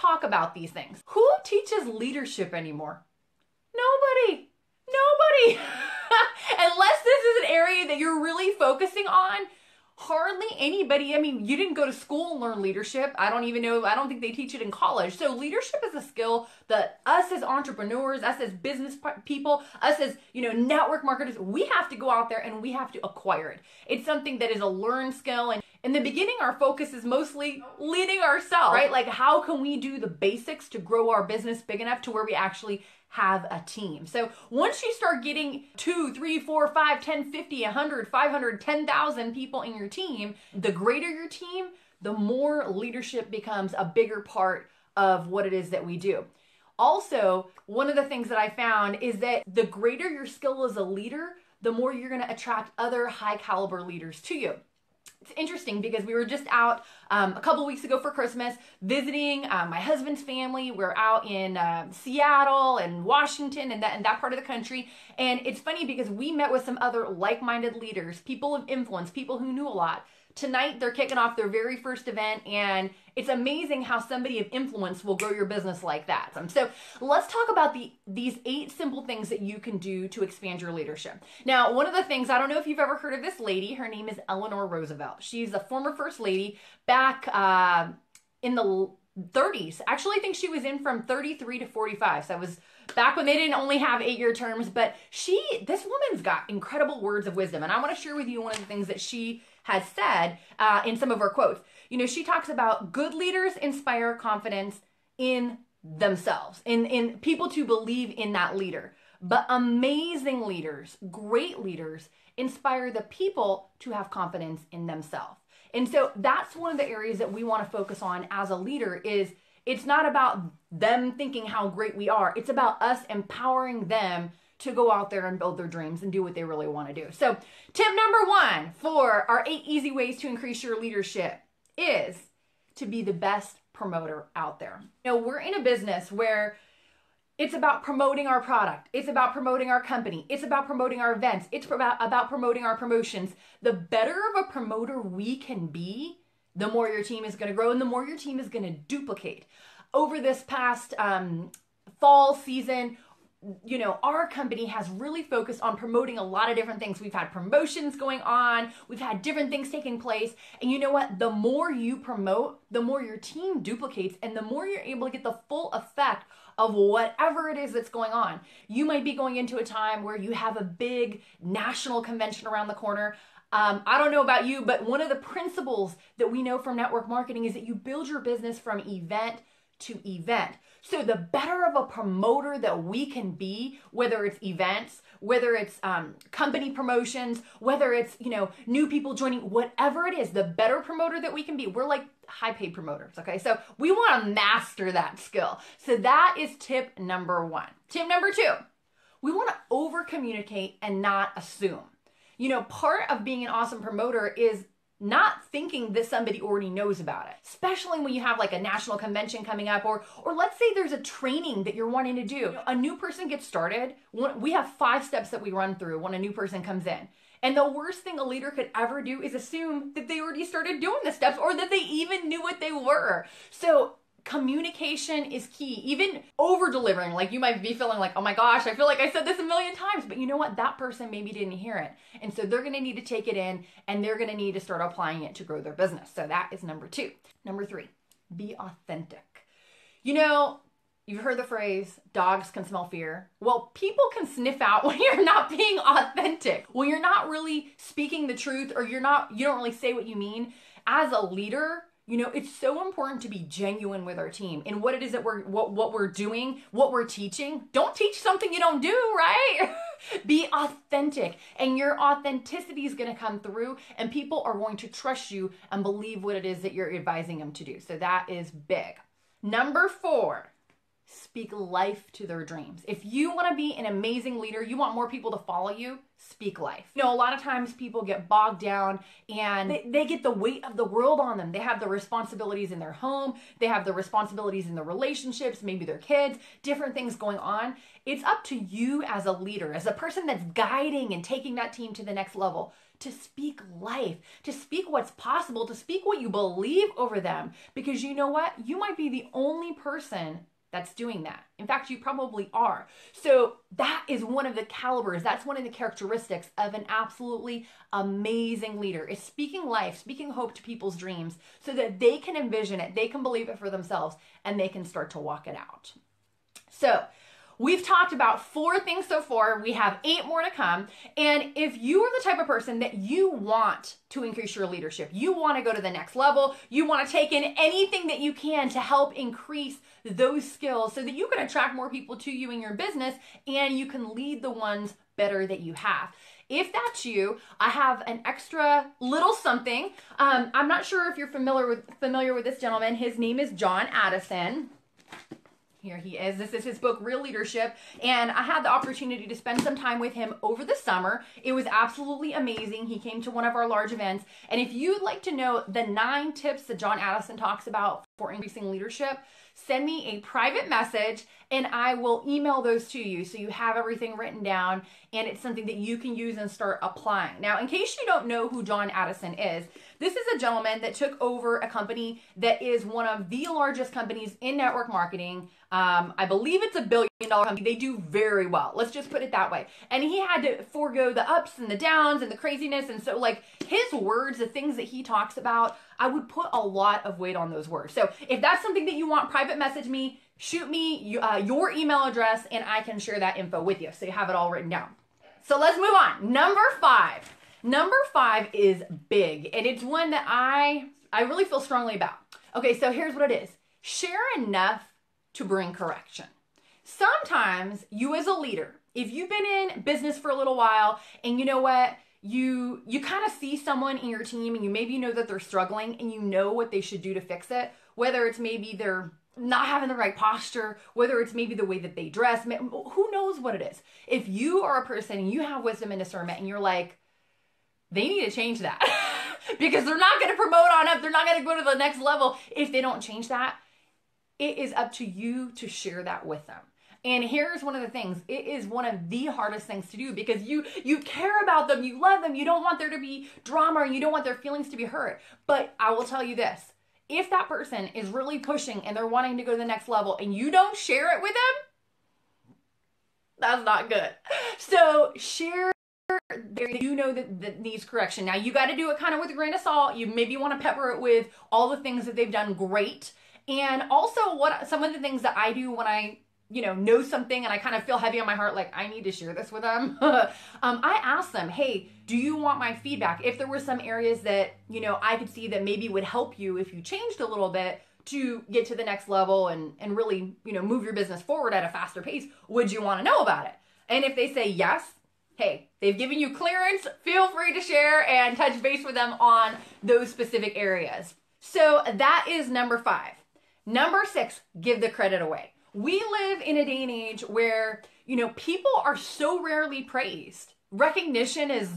talk about these things. Who teaches leadership anymore? Nobody. Nobody. Unless this is an area that you're really focusing on, hardly anybody. I mean, you didn't go to school and learn leadership. I don't even know. I don't think they teach it in college. So leadership is a skill that us as entrepreneurs, us as business people, us as, network marketers, we have to go out there and we have to acquire it. It's something that is a learned skill. And in the beginning, our focus is mostly leading ourselves, right? Like, how can we do the basics to grow our business big enough to where we actually have a team? So once you start getting 2, 3, 4, 5, 10, 50, 100, 500, 10,000 people in your team, the greater your team, the more leadership becomes a bigger part of what it is that we do. Also, one of the things that I found is that the greater your skill as a leader, the more you're going to attract other high caliber leaders to you. It's interesting because we were just out a couple weeks ago for Christmas visiting my husband's family. We're out in Seattle and Washington and that part of the country. And it's funny because we met with some other like-minded leaders, people of influence, people who knew a lot. Tonight, they're kicking off their very first event, and it's amazing how somebody of influence will grow your business like that. So let's talk about these 8 simple things that you can do to expand your leadership. Now, one of the things, I don't know if you've ever heard of this lady. Her name is Eleanor Roosevelt. She's the former first lady back in the 30s. Actually, I think she was in from 33 to 45. So it was back when they didn't only have 8-year terms, but this woman's got incredible words of wisdom. And I want to share with you one of the things that she has said in some of her quotes. She talks about good leaders inspire confidence in themselves, in people to believe in that leader. But amazing leaders, great leaders, inspire the people to have confidence in themselves. And so that's one of the areas that we want to focus on as a leader. Is it's not about them thinking how great we are. It's about us empowering them to go out there and build their dreams and do what they really want to do. So tip number 1 for our 8 easy ways to increase your leadership is to be the best promoter out there. We're in a business where it's about promoting our product. It's about promoting our company. It's about promoting our events. It's about promoting our promotions. The better of a promoter we can be, the more your team is going to grow and the more your team is going to duplicate. Over this past fall season, our company has really focused on promoting a lot of different things. We've had promotions going on. We've had different things taking place. And you know what? The more you promote, the more your team duplicates and the more you're able to get the full effect of whatever it is that's going on. You might be going into a time where you have a big national convention around the corner. I don't know about you, but one of the principles that we know from network marketing is that you build your business from event to event. So the better of a promoter that we can be, whether it's events, whether it's company promotions, whether it's, new people joining, whatever it is, the better promoter that we can be. We're like high paid promoters. Okay. So we want to master that skill. So that is tip number 1. Tip number 2, we want to over communicate and not assume. Part of being an awesome promoter is not thinking that somebody already knows about it, especially when you have like a national convention coming up, or let's say there's a training that you're wanting to do. A new person gets started. We have 5 steps that we run through when a new person comes in. And the worst thing a leader could ever do is assume that they already started doing the steps or that they even knew what they were. So communication is key. Even over delivering, like you might be feeling like, oh my gosh, I feel like I said this a million times, but you know what? That person maybe didn't hear it. And so they're going to need to take it in and they're going to need to start applying it to grow their business. So that is number 2. Number 3, be authentic. You've heard the phrase, dogs can smell fear. Well, people can sniff out when you're not being authentic, when you're not really speaking the truth, or you don't really say what you mean. As a leader, it's so important to be genuine with our team and what it is that what we're doing, what we're teaching. Don't teach something you don't do, right? Be authentic, and your authenticity is going to come through and people are going to trust you and believe what it is that you're advising them to do. So that is big. Number 4, speak life to their dreams. If you want to be an amazing leader, you want more people to follow you, speak life. A lot of times people get bogged down and they get the weight of the world on them. They have the responsibilities in their home. They have the responsibilities in their relationships, maybe their kids, different things going on. It's up to you as a leader, as a person that's guiding and taking that team to the next level, to speak life, to speak what's possible, to speak what you believe over them. Because you know what? You might be the only person that's doing that. In fact, you probably are. So that is one of the calibers, that's one of the characteristics of an absolutely amazing leader, is speaking life, speaking hope to people's dreams so that they can envision it, they can believe it for themselves, and they can start to walk it out. So we've talked about 4 things so far. We have 8 more to come. And if you are the type of person that you want to increase your leadership, you want to go to the next level, you want to take in anything that you can to help increase those skills so that you can attract more people to you in your business and you can lead the ones better that you have. If that's you, I have an extra little something. I'm not sure if you're familiar with this gentleman. His name is John Addison. Here he is. This is his book, Real Leadership. And I had the opportunity to spend some time with him over the summer. It was absolutely amazing. He came to one of our large events. And if you'd like to know the 9 tips that John Addison talks about for increasing leadership, send me a private message and I will email those to you so you have everything written down and it's something that you can use and start applying. Now, in case you don't know who John Addison is, this is a gentleman that took over a company that is one of the largest companies in network marketing. I believe it's $1 billion company. They do very well. Let's just put it that way. And he had to forego the ups and the downs and the craziness. And so like his words, the things that he talks about, I would put a lot of weight on those words. So if that's something that you want, private message me, shoot me your email address and I can share that info with you so you have it all written down. So let's move on. Number 5. Number 5 is big and it's one that I really feel strongly about. Okay, so here's what it is. Share enough to bring correction. Sometimes you as a leader, if you've been in business for a little while and you know what, you kind of see someone in your team and you maybe know that they're struggling and you know what they should do to fix it, whether it's maybe they're not having the right posture, whether it's maybe the way that they dress, who knows what it is. If you are a person and you have wisdom and discernment and you're like, they need to change that because they're not going to promote on up, they're not going to go to the next level if they don't change that, it is up to you to share that with them. And here's one of the things. It is one of the hardest things to do because you care about them, you love them, you don't want there to be drama, or you don't want their feelings to be hurt. But I will tell you this. If that person is really pushing and they're wanting to go to the next level and you don't share it with them, that's not good. So share that you know that needs correction. Now you got to do it kind of with a grain of salt. You maybe want to pepper it with all the things that they've done great. And also some of the things that I do when I know something and I kind of feel heavy on my heart, like I need to share this with them. I ask them, hey, do you want my feedback? If there were some areas that, I could see that maybe would help you if you changed a little bit to get to the next level and really, move your business forward at a faster pace, would you want to know about it? And if they say yes, hey, they've given you clearance, feel free to share and touch base with them on those specific areas. So that is number 5. Number 6, give the credit away. We live in a day and age where, people are so rarely praised. Recognition is,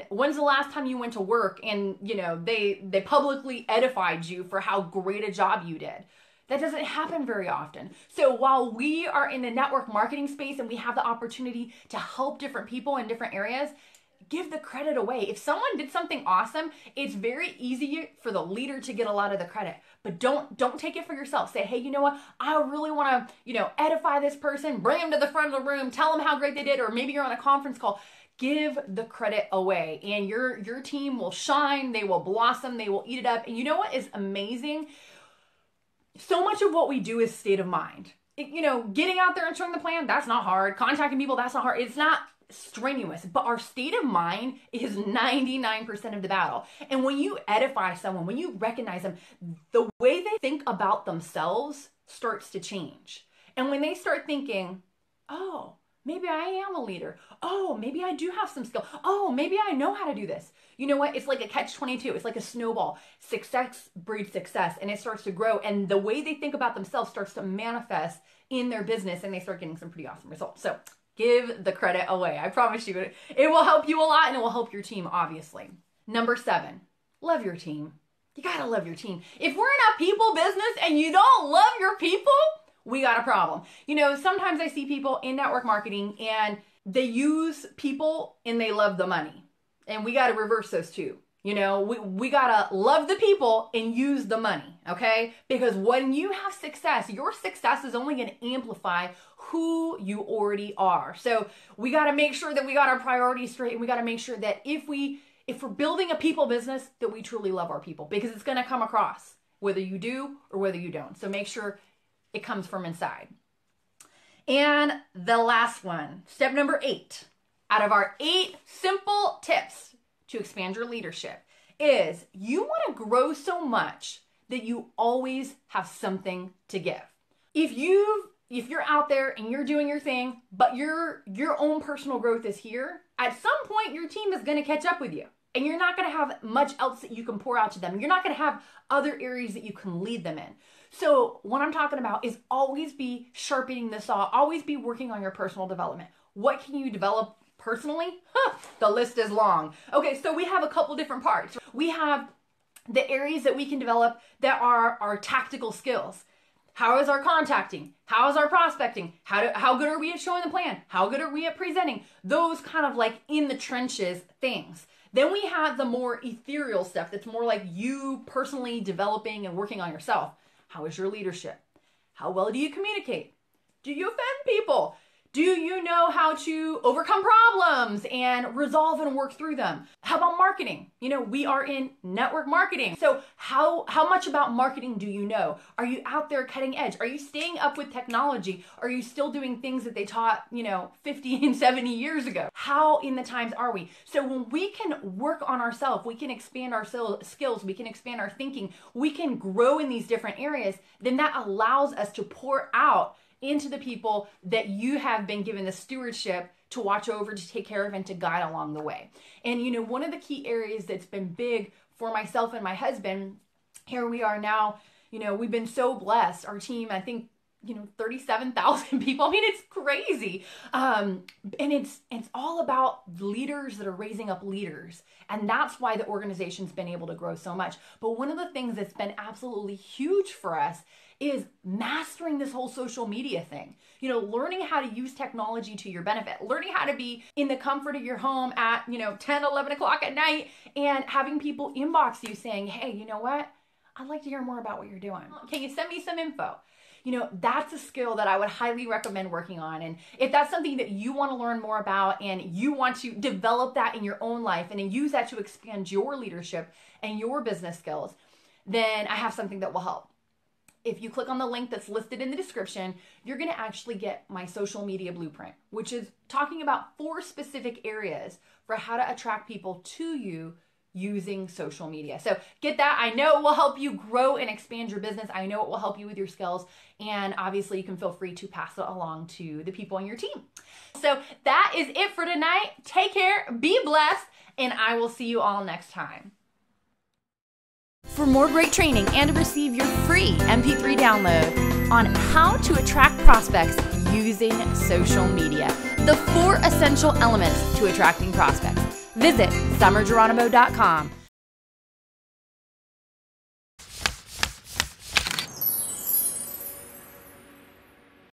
when's the last time you went to work and, they publicly edified you for how great a job you did? That doesn't happen very often. So while we are in the network marketing space and we have the opportunity to help different people in different areas, give the credit away. If someone did something awesome, it's very easy for the leader to get a lot of the credit. But don't take it for yourself. Say, hey, you know what? I really want to, edify this person, bring them to the front of the room, tell them how great they did, or maybe you're on a conference call. Give the credit away and your team will shine, they will blossom, they will eat it up. And you know what is amazing? So much of what we do is state of mind. Getting out there and showing the plan, that's not hard. Contacting people, that's not hard. It's not strenuous, but our state of mind is 99% of the battle. And when you edify someone, when you recognize them, the way they think about themselves starts to change. And when they start thinking, oh, maybe I am a leader. Oh, maybe I do have some skill. Oh, maybe I know how to do this. You know what? It's like a catch-22. It's like a snowball. Success breeds success and it starts to grow. And the way they think about themselves starts to manifest in their business and they start getting some pretty awesome results. So give the credit away. I promise you, it will help you a lot and it will help your team, obviously. Number 7, love your team. You gotta love your team. If we're in a people business and you don't love your people, we got a problem. Sometimes I see people in network marketing and they use people and they love the money. And we got to reverse those two. You know, we got to love the people and use the money, okay? Because when you have success, your success is only going to amplify who you already are. So we got to make sure that we got our priorities straight, and we got to make sure that if we're building a people business, that we truly love our people, because it's going to come across whether you do or whether you don't. So make sure it comes from inside. And the last one, step number 8 out of our 8 simple tips to expand your leadership, is you want to grow so much that you always have something to give. If you're out there and you're doing your thing, but your own personal growth is here, at some point your team is going to catch up with you, and you're not going to have much else that you can pour out to them. You're not going to have other areas that you can lead them in. So what I'm talking about is always be sharpening the saw, always be working on your personal development. What can you develop personally? The list is long. Okay, so we have a couple different parts. We have the areas that we can develop that are our tactical skills. How is our contacting? How is our prospecting? How good are we at showing the plan? How good are we at presenting? Those kind of like in the trenches things. Then we have the more ethereal stuff that's more like you personally developing and working on yourself. How is your leadership? How well do you communicate? Do you offend people? Do you know how to overcome problems and resolve and work through them? How about marketing? You know, we are in network marketing. So how much about marketing do you know? Are you out there cutting edge? Are you staying up with technology? Are you still doing things that they taught, 50 and 70 years ago? How in the times are we? So when we can work on ourselves, we can expand our skills, we can expand our thinking, we can grow in these different areas, then that allows us to pour out into the people that you have been given the stewardship to watch over, to take care of, and to guide along the way. And one of the key areas that's been big for myself and my husband, here we are now, we've been so blessed. Our team, I think, 37,000 people. I mean, it's crazy. And it's all about leaders that are raising up leaders. And that's why the organization's been able to grow so much. But one of the things that's been absolutely huge for us is mastering this whole social media thing. Learning how to use technology to your benefit, learning how to be in the comfort of your home at, 10, 11 o'clock at night, and having people inbox you saying, hey, you know what? I'd like to hear more about what you're doing. Can you send me some info? That's a skill that I would highly recommend working on. And if that's something that you want to learn more about and you want to develop that in your own life and then use that to expand your leadership and your business skills, then I have something that will help. If you click on the link that's listed in the description, you're going to actually get my social media blueprint, which is talking about 4 specific areas for how to attract people to you using social media. So get that. I know it will help you grow and expand your business. I know it will help you with your skills. And obviously you can feel free to pass it along to the people on your team. So that is it for tonight. Take care, be blessed, and I will see you all next time. For more great training and to receive your free MP3 download on how to attract prospects using social media, the 4 essential elements to attracting prospects, visit summergeronimo.com.